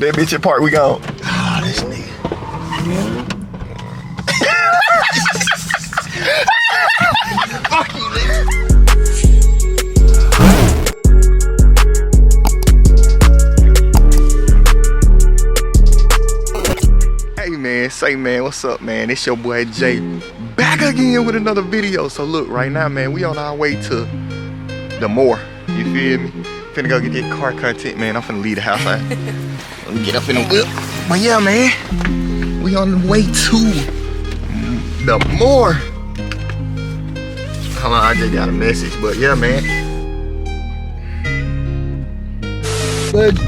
Put that bitch in park, we gone. Ah, this nigga. Fuck you, nigga. Hey man, say man, what's up man? It's your boy Jay, back again with another video. So look, right now man, we on our way to the Moore. You feel me? Finna go get that car content, man. I'm finna leave the house. Let me get up in the whip. But yeah, man, we on the way to the Moore. Hold on, I just got a message, but yeah, man.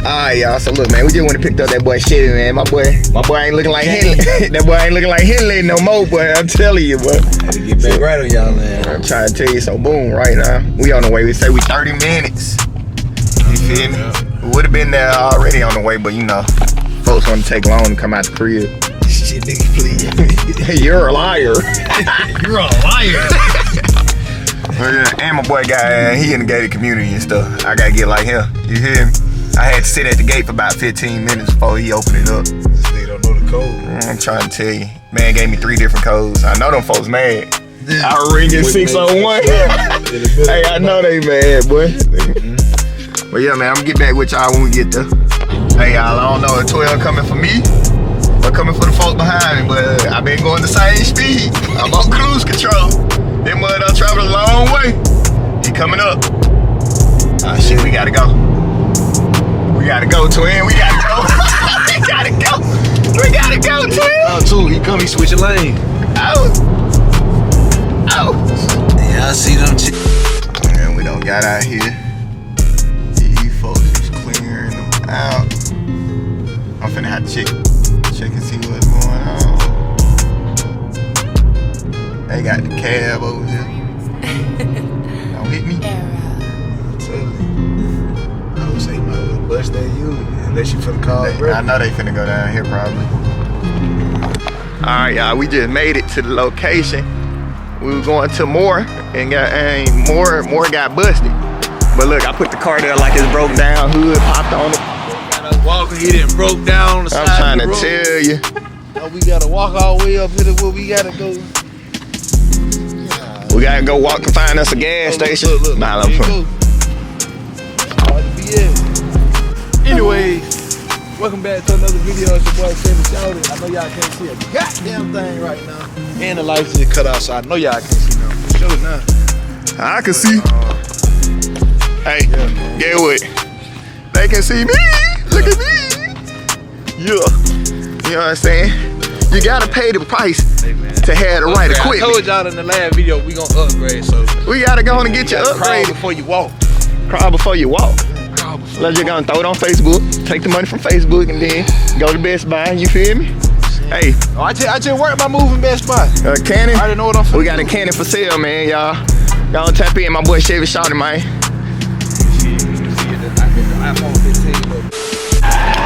Alright, y'all. So look, man, we just want to pick up that boy Chevy, man. My boy ain't looking like Henley. That boy ain't looking like Henley no more, boy. I'm telling you, boy. Had to get back right on y'all, man. I'm trying to tell you, so boom, right now. We on the way. We say we 30 minutes. You feel me? We would have been there already on the way, but you know, folks want to take long to come out the crib. Shit, nigga, please. You're a liar. You're a liar. And my boy got, he in the gated community and stuff. I gotta get like him. You hear me? I had to sit at the gate for about 15 minutes before he opened it up. This nigga don't know the code. I'm trying to tell you. Man gave me 3 different codes. I know them folks mad. I ring it 601. Hey, I know they mad, boy. But yeah, man, I'm gonna get back with y'all when we get there. Hey, y'all, I don't know if 12 coming for me or coming for the folks behind me, but I've been going the same speed. I'm on cruise control. That mud done traveled a long way. He coming up. Oh shit, we gotta go. We gotta go, twin. We gotta go. We gotta go. We gotta go, twin. Oh, too. He come, he switch a lane. Oh. Oh. Yeah, I see them chicks. Man, we don't got out here. These folks is clearing them out. I'm finna have to check and see what's going on. They got the cab over here. Don't hit me. I would say my little bus that you, unless you finna call it. I know they finna go down here probably. Alright, y'all, we just made it to the location. We were going to Moore and Moore got busted. But look, I put the car there like it's broke down, hood popped on it. Got us walking, he didn't broke down on the side. I'm trying to tell you. Now we gotta walk all the way up here to where we gotta go. We gotta go walk and find us a gas station. Look, Nah, hard to be in. Anyway, welcome back to another video. It's your boy Chevy Shouted. I know y'all can't see a goddamn thing right now. And the lights is cut out, so I know y'all can't see now. Show it now. I can see. Hey, get what? They can see me. Look at me. Yeah. You know what I'm saying? You gotta pay the price to have the right equipment. I told y'all in the last video we gonna upgrade, so we gotta go on and get you crawl upgraded. before you walk. Crawl before you walk. Let's just go and throw it on Facebook. Take the money from Facebook and then go to Best Buy. You feel me? Hey. Oh, I just worked my move in Best Buy. Cannon. I already know what I'm We got a Cannon for sale, man, y'all. Y'all tap in, my boy Chevy Shouted, man.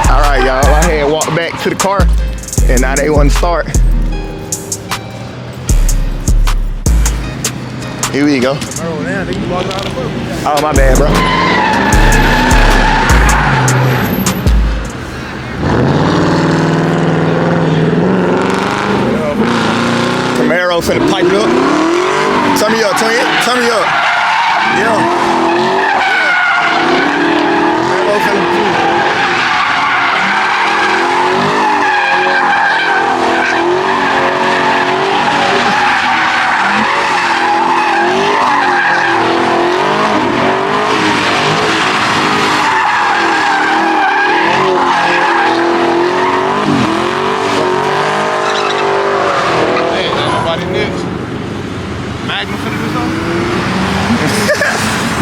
Alright, y'all. I had walked back to the car and now they want to start. Here we go. Oh, my bad, bro. Camaro finna pipe it up. Turn me up, twin. Turn me up. Yeah. Camaro finna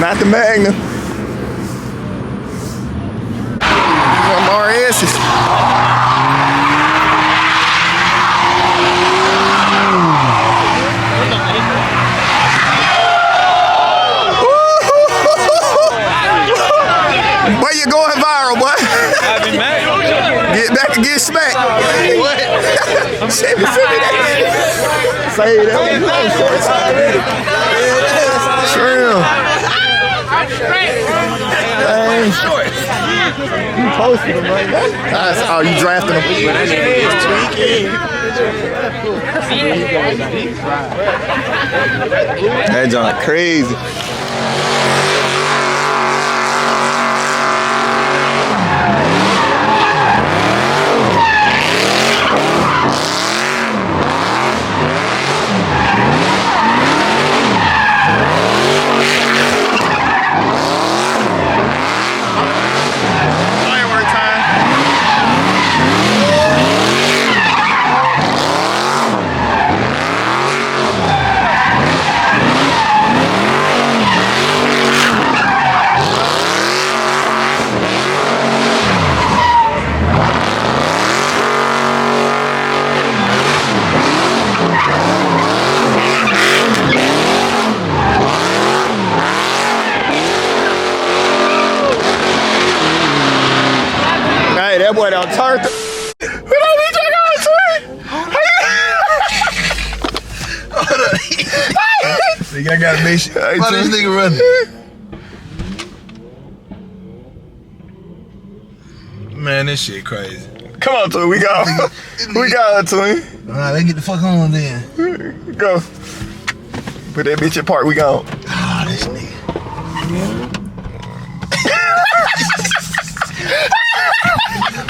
not the Magnum. Some RS's. Boy, you're going viral, boy. Get back and get smacked. Say that. Shrimp. You posted them right now. Oh, you drafting them? That John crazy. Firework time. Hey, that boy done turned. Nigga, I gotta make sure. Why this nigga running? Man, this shit crazy. Come on, Twin. We got it, Twin. Alright, let's get the fuck on then. Go. Put that bitch in park. We gone. Ah, this nigga.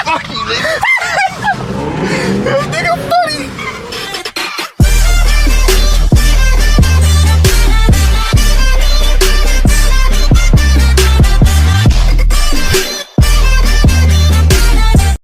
Fuck